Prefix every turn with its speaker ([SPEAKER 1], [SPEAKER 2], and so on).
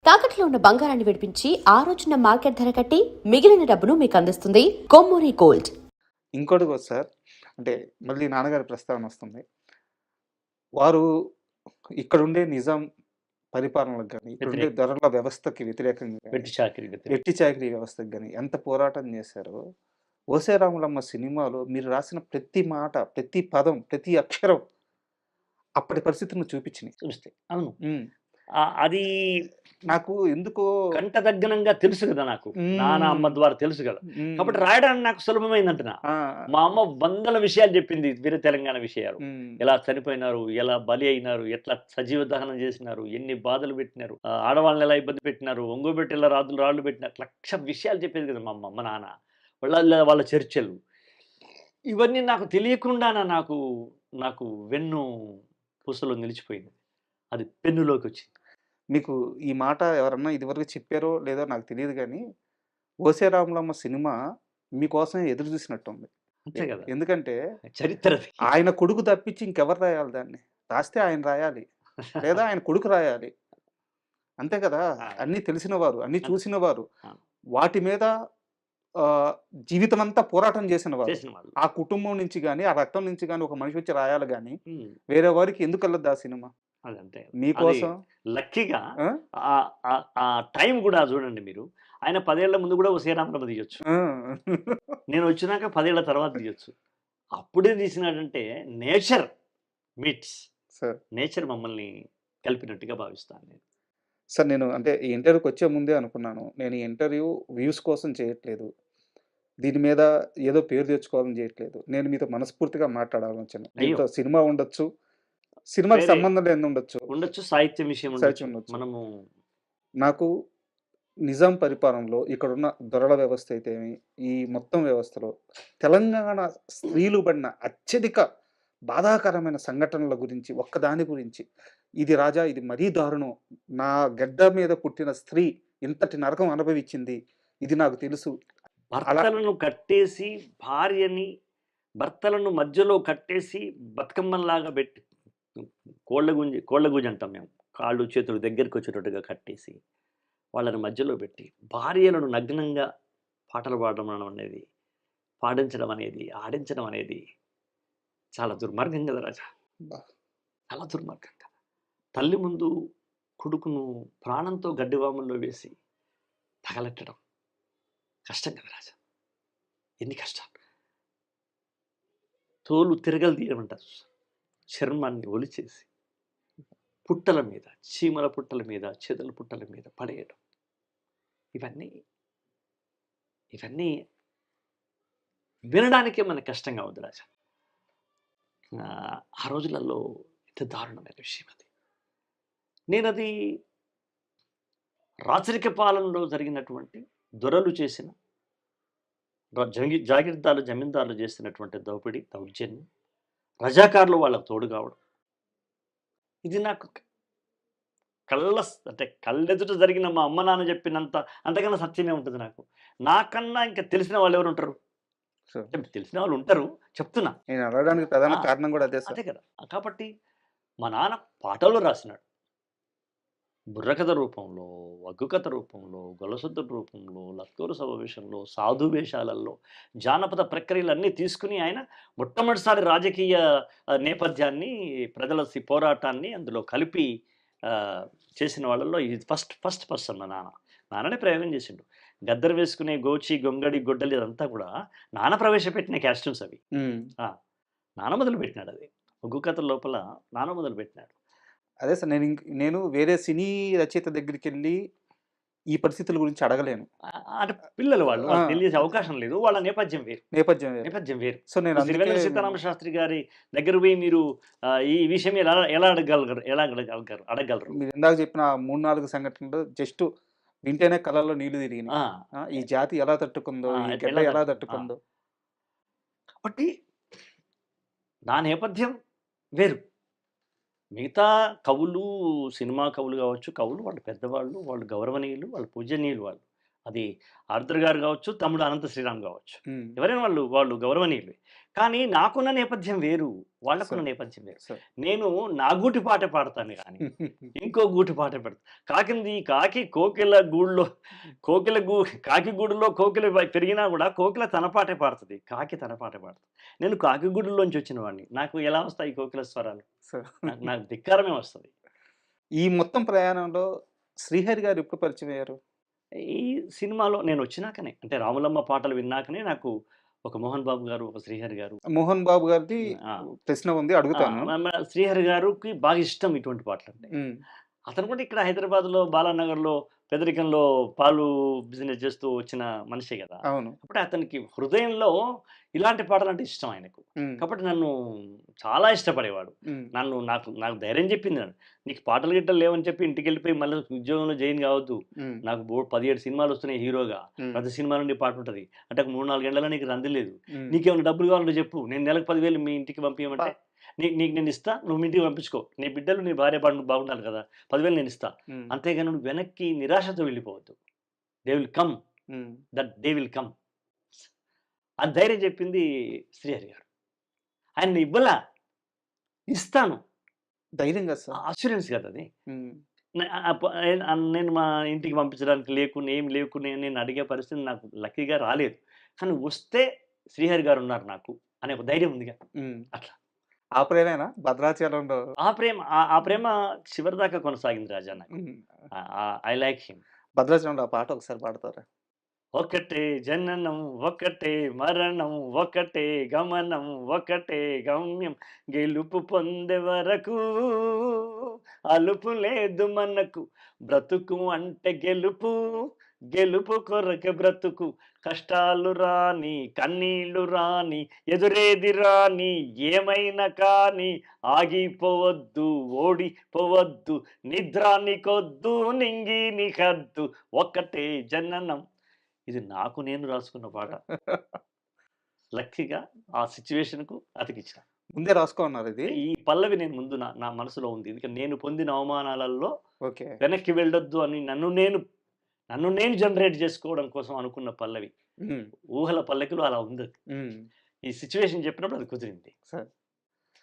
[SPEAKER 1] తాకట్లో ఉన్న బంగారాన్ని విడిపించి ఆ రోజున మార్కెట్ ధర కట్టి మిగిలిన డబ్బును మీకు అందిస్తుంది కొమ్మూరి గోల్డ్.
[SPEAKER 2] ఇంకోటి కూడా సార్, అంటే మళ్ళీ నాన్నగారి ప్రస్తావన వస్తుంది. వారు ఇక్కడుండే నిజాం పరిపాలనలకు గాని, ఇక్కడుండే ధరల వ్యవస్థకి వ్యతిరేకంగా గాని, వెట్టి చాకిరీ వ్యవస్థకి గాని ఎంత పోరాటం చేశారో, 'ఓసే రాములమ్మ' సినిమాలో మీరు రాసిన ప్రతి మాట, ప్రతి పదం, ప్రతి అక్షరం అప్పటి పరిస్థితులను చూపించినాయి.
[SPEAKER 3] చూస్తే అవును.
[SPEAKER 2] హ్మ్.
[SPEAKER 3] అది
[SPEAKER 2] నాకు ఎందుకో
[SPEAKER 3] కంటదగ్గనంగా తెలుసు కదా నాకు. నాన్న, అమ్మ ద్వారా తెలుసు కదా. కాబట్టి రాయడానికి నాకు సులభమైందంటున్నా. మా అమ్మ వందల విషయాలు చెప్పింది, వేరే తెలంగాణ విషయాలు. ఎలా చనిపోయినారు, ఎలా బలి అయినారు, ఎట్లా సజీవ దహనం చేసినారు, ఎన్ని బాధలు పెట్టినారు, ఆడవాళ్ళని ఎలా ఇబ్బంది పెట్టినారు, ఒంగోబెట్టి ఎలా రాళ్ళు పెట్టినారు, లక్ష విషయాలు చెప్పేది కదా మా అమ్మ, మా నాన్న. వాళ్ళ చర్చలు ఇవన్నీ నాకు తెలియకుండానే నాకు నాకు వెన్ను పూసలో నిలిచిపోయింది. అది పెన్నులోకి వచ్చింది.
[SPEAKER 2] మీకు ఈ మాట ఎవరన్నా ఇదివరకు చెప్పారో లేదో నాకు తెలియదు కానీ, 'ఓసే రాములమ్మ' సినిమా మీకోసం ఎదురు చూసినట్టుంది.
[SPEAKER 3] అంతే కదా.
[SPEAKER 2] ఎందుకంటే
[SPEAKER 3] చరిత్ర
[SPEAKER 2] ఆయన కొడుకు తప్పించి ఇంకెవరు రాయాలి దాన్ని? రాస్తే ఆయన రాయాలి, లేదా ఆయన కొడుకు రాయాలి. అంతే కదా. అన్నీ తెలిసిన వారు, అన్నీ చూసిన వారు, వాటి మీద జీవితం అంతా పోరాటం చేసిన వారు. ఆ కుటుంబం నుంచి కానీ, ఆ రక్తం నుంచి కానీ ఒక మనిషి వచ్చి రాయాలి కానీ, వేరే వారికి ఎందుకు వెళ్ళదు ఆ సినిమా?
[SPEAKER 3] అదంతే
[SPEAKER 2] మీకోసం
[SPEAKER 3] లక్కీగా ఆ టైం కూడా చూడండి మీరు. ఆయన 10 ఏళ్ల ముందు కూడా 'ఓసే రాములమ్మ' తీయొచ్చు. నేను వచ్చినాక 10 ఏళ్ల తర్వాత తీయొచ్చు. అప్పుడే తీసినాడంటే నేచర్ మీట్స్ నేచర్ మమ్మల్ని కలిపినట్టుగా భావిస్తాను నేను.
[SPEAKER 2] సార్, నేను అంటే ఈ ఇంటర్వ్యూకి వచ్చే ముందే అనుకున్నాను, నేను ఈ ఇంటర్వ్యూ వ్యూస్ కోసం చేయట్లేదు, దీని మీద ఏదో పేరు తెచ్చుకోవాలని చేయట్లేదు. నేను మీతో మనస్ఫూర్తిగా మాట్లాడాలని వచ్చాను. దీంతో సినిమా ఉండొచ్చు, సినిమాకి సంబంధం లేని
[SPEAKER 3] ఉండొచ్చు, సాహిత్యం విషయం ఉండొచ్చు. మనము
[SPEAKER 2] నాకు నిజాం పరిపాలనలో ఇక్కడున్న దొరల వ్యవస్థ అయితేమి, ఈ మొత్తం వ్యవస్థలో తెలంగాణ స్త్రీలు పడిన అత్యధిక బాధాకరమైన సంఘటనల గురించి, ఒక్కదాని గురించి, ఇది రాజా, ఇది మరీ దారుణం, నా గడ్డ మీద పుట్టిన స్త్రీ ఇంతటి నరకం అనుభవించింది, ఇది నాకు తెలుసు.
[SPEAKER 3] భర్తలను కట్టేసి, భర్తలను మధ్యలో కట్టేసి బతుకమ్మలాగా పెట్టి, కోళ్ళగుంజి అంటాం మేము, కాళ్ళు చేతులు దగ్గరికి వచ్చేటట్టుగా కట్టేసి వాళ్ళని మధ్యలో పెట్టి భార్యలను నగ్నంగా పాటలు పాడించడం అనేది, ఆడించడం అనేది చాలా దుర్మార్గం కదా రాజా. చాలా దుర్మార్గం కదా. తల్లి ముందు కొడుకును ప్రాణంతో గడ్డివాముల్లో వేసి తగలెట్టడం కష్టం కదా రాజా. ఎన్ని కష్టాలు. తోలు తిరగలు తీయమంటారు, చర్మాన్ని ఒలిచేసి పుట్టల మీద, చీమల పుట్టల మీద, చెదల పుట్టల మీద పడేయడం, ఇవన్నీ వినడానికే మనకు కష్టంగా ఉంది రాజా. ఆ రోజులలో ఎంత దారుణమైన విషయం అది. నేను అది రాచరిక పాలనలో జరిగినటువంటి దొరలు చేసిన, జాగీర్దారులు జమీందారులు చేసినటువంటి దోపిడీ, దౌర్జన్యం, రజాకారులు వాళ్ళకు తోడు కావడం, ఇది నాకు కళ్ళెదుట జరిగిన మా అమ్మ నాన్న చెప్పినంత అంతకన్నా సత్యమే ఉంటుంది నాకు. నాకన్నా ఇంకా తెలిసిన వాళ్ళు ఎవరు ఉంటారు? తెలిసిన వాళ్ళు ఉంటారు, చెప్తున్నా.
[SPEAKER 2] నేను అడగడానికి ప్రధాన కారణం కూడా అదే
[SPEAKER 3] కదా. కాబట్టి మా నాన్న పాటలు రాసినాడు, బుర్రకథ రూపంలో, వగ్గు కథ రూపంలో, గొలసొద్దు రూపంలో, లత్తూరు సమావేశంలో, సాధు వేషాలలో, జానపద ప్రక్రియలన్నీ తీసుకుని ఆయన మొట్టమొదటిసారి రాజకీయ నేపథ్యాన్ని, ప్రజల పోరాటాన్ని అందులో కలిపి చేసిన వాళ్ళల్లో ఇది ఫస్ట్ పర్సన్ మా నాన్ననే ప్రయోగం చేసిండు. గద్దరు వేసుకునే గోచి, గొంగడి, గొడ్డలి అదంతా కూడా నాన్న ప్రవేశపెట్టిన క్యాస్ట్యూమ్స్ అవి. నాన్న మొదలు పెట్టినాడు. అది ఒగ్గు కథ లోపల నాన్న మొదలు పెట్టినాడు.
[SPEAKER 2] అదే సార్, నేను వేరే సినీ రచయిత దగ్గరికి వెళ్ళి ఈ పరిస్థితుల గురించి అడగలేను.
[SPEAKER 3] అంటే పిల్లలు వాళ్ళు తెలియజేసే అవకాశం లేదు, వాళ్ళ నేపథ్యం వేరు. సో నేను శ్రీవేంద్ర సీతారామ శాస్త్రి గారి దగ్గర పోయి మీరు ఈ విషయం ఎలా అడగలరు?
[SPEAKER 2] మీరు ఇందాక చెప్పిన 3-4 సంఘటనలు జస్ట్ వింటేనే కళ్ళల్లో నీళ్లు తిరిగినాయి. ఈ జాతి ఎలా తట్టుకుందో, ఈ గడ్డ ఎలా తట్టుకుందో.
[SPEAKER 3] కాబట్టి నా నేపథ్యం వేరు. మిగతా కవులు, సినిమా కవులు కావచ్చు, కవులు వాళ్ళు పెద్దవాళ్ళు, వాళ్ళు గౌరవనీయులు, వాళ్ళు పూజనీయులు, వాళ్ళు అది ఆరుద్ర గారు కావచ్చు, తమ్ముడు అనంత శ్రీరామ్ కావచ్చు.
[SPEAKER 2] ఉమ్,
[SPEAKER 3] ఎవరైనా వాళ్ళు వాళ్ళు గౌరవనీయులే. కానీ నాకున్న నేపథ్యం వేరు, వాళ్ళకున్న
[SPEAKER 2] సార్
[SPEAKER 3] నేపథ్యం వేరు.
[SPEAKER 2] సార్
[SPEAKER 3] నేను నా గూటి పాట పాడతాను గానీ, ఇంకో గూటి పాట పెడతా. కాకి కోకిల గూడులో కాకి గూడులో కోకిల పెరిగినా కూడా కోకిల తన పాటే పాడుతుంది. కాకి తన పాటే పాడుతుంది. నేను కాకి గూడులోంచి వచ్చిన వాడిని. నాకు ఎలా వస్తాయి ఈ కోకిల స్వరాలు?
[SPEAKER 2] సార్
[SPEAKER 3] నాకు ధిక్కారమే వస్తది.
[SPEAKER 2] ఈ మొత్తం ప్రయాణంలో శ్రీహరి గారు ఎప్పుడు పరిచయం అయ్యారు?
[SPEAKER 3] ఈ సినిమాలో నేనొచ్చినాకనే, అంటే రాములమ్మ పాటలు విన్నాకనే నాకు ఒక మోహన్ బాబు గారు, ఒక శ్రీహరి గారు.
[SPEAKER 2] మోహన్ బాబు గారిది
[SPEAKER 3] ఆ!
[SPEAKER 2] ప్రశ్న ఉంది,
[SPEAKER 3] ఆ!
[SPEAKER 2] అడుగుతాను.
[SPEAKER 3] శ్రీహరి గారికి బాగా ఇష్టం ఇటువంటి పాటలంటే.
[SPEAKER 2] ఉమ్,
[SPEAKER 3] అతను కూడా ఇక్కడ హైదరాబాద్‌లో బాలానగర్‌లో పేదరికంలో పాలు బిజినెస్ చేస్తూ వచ్చిన మనిషే గదా!
[SPEAKER 2] అవును.
[SPEAKER 3] కాబట్టి అతనికి హృదయంలో ఇలాంటి పాటలంటే ఇష్టం ఆయనకు.
[SPEAKER 2] ఉమ్,
[SPEAKER 3] కాబట్టి నన్ను చాలా ఇష్టపడేవాడు.
[SPEAKER 2] ఉమ్,
[SPEAKER 3] నాకు ధైర్యం చెప్పింది నన్ను. "నీకు పాటలు గిట్టలు లేవని చెప్పి ఇంటికెళ్ళిపోయి మళ్ళీ ఉద్యోగంలో జాయిన్ కావద్దు.
[SPEAKER 2] ఉమ్,
[SPEAKER 3] నాకు 17 సినిమాలు వస్తున్నాయి హీరోగా.
[SPEAKER 2] ఉమ్,
[SPEAKER 3] ప్రతి సినిమాలో నీ పాట ఉంటది. అంటే 3, 4 ఏళ్లలో నీకు రంది లేదు.
[SPEAKER 2] ఉమ్.
[SPEAKER 3] నీకేమైనా డబ్బులు కావాలంటే చెప్పు. నేను నెలకు 10,000 మీ ఇంటికి పంపియమంటే నీకు నేను ఇస్తా. నువ్వు మీ ఇంటికి పంపించుకో. నీ బిడ్డలు, నీ భార్య బాగుండాలి కదా! 10,000 నేను ఇస్తా.
[SPEAKER 2] ఉమ్,
[SPEAKER 3] అంతేగాని నువ్వు వెనక్కి నిరాశతో వెళ్ళిపోవద్దు. They will come.
[SPEAKER 2] Um.
[SPEAKER 3] They will come." ఆ ధైర్యం చెప్పింది శ్రీహరి గారు. ఆయన ఇవ్వలా, ఇస్తాను.
[SPEAKER 2] ధైర్యం కదా సార్.
[SPEAKER 3] అష్యూరెన్స్ కదా అది.
[SPEAKER 2] ఉమ్,
[SPEAKER 3] నేను మా ఇంటికి పంపించడానికి ఏం లేకునే నేను అడిగే పరిస్థితి నాకు లక్కీగా రాలేదు. కానీ వస్తే శ్రీహరి గారు ఉన్నారు నాకు అనే ఒక ధైర్యం ఉందిగా.
[SPEAKER 2] ఉమ్.
[SPEAKER 3] అట్లా.
[SPEAKER 2] ఆ ప్రేమేనా భద్రాచలంలో?
[SPEAKER 3] ఆ ప్రేమ చివరిదాకా కొనసాగింది రాజా నాకు.
[SPEAKER 2] ఉమ్,
[SPEAKER 3] ఐ లైక్ హిమ్.
[SPEAKER 2] భద్రాచలంలో ఆ పాట ఒకసారి పాడతారా?
[SPEAKER 3] ఒకటే జననం ఒకటే మరణం ఒకటే గమనం ఒకటే గమ్యం గెలుపు పొందే వరకు అలుపు లేదు మనకు బ్రతుకు అంటే గెలుపు గెలుపు కొరకే బ్రతుకు కష్టాలు రాని కన్నీళ్లు రాని ఎదురేది రాని ఏమైనా కానీ ఆగిపోవద్దు ఓడిపోవద్దు నిద్రానికొద్దు నింగి నికద్దు ఒకటే జననం. ఇది నాకు నేను రాసుకున్న పాట. లక్కీగా ఆ సిట్యుయేషన్‌కు అతికిచ్చిన.
[SPEAKER 2] ముందే రాసుకోన్నారు ఇది?
[SPEAKER 3] ఈ పల్లవి నేను ముందు నా మనసులో ఉంది. ఎందుకంటే నేను పొందిన అవమానాలలో
[SPEAKER 2] ఓకే.
[SPEAKER 3] వెనక్కి వెళ్ళొద్దు అని నన్ను నేను జనరేట్ చేసుకోవడం కోసం అనుకున్న పల్లవి.
[SPEAKER 2] ఉమ్,
[SPEAKER 3] ఊహల పల్లకిలో అలా ఉందది.
[SPEAKER 2] ఉమ్.
[SPEAKER 3] ఈ సిట్యుయేషన్ చెప్పినప్పుడు అది కుదిరింది.
[SPEAKER 2] సార్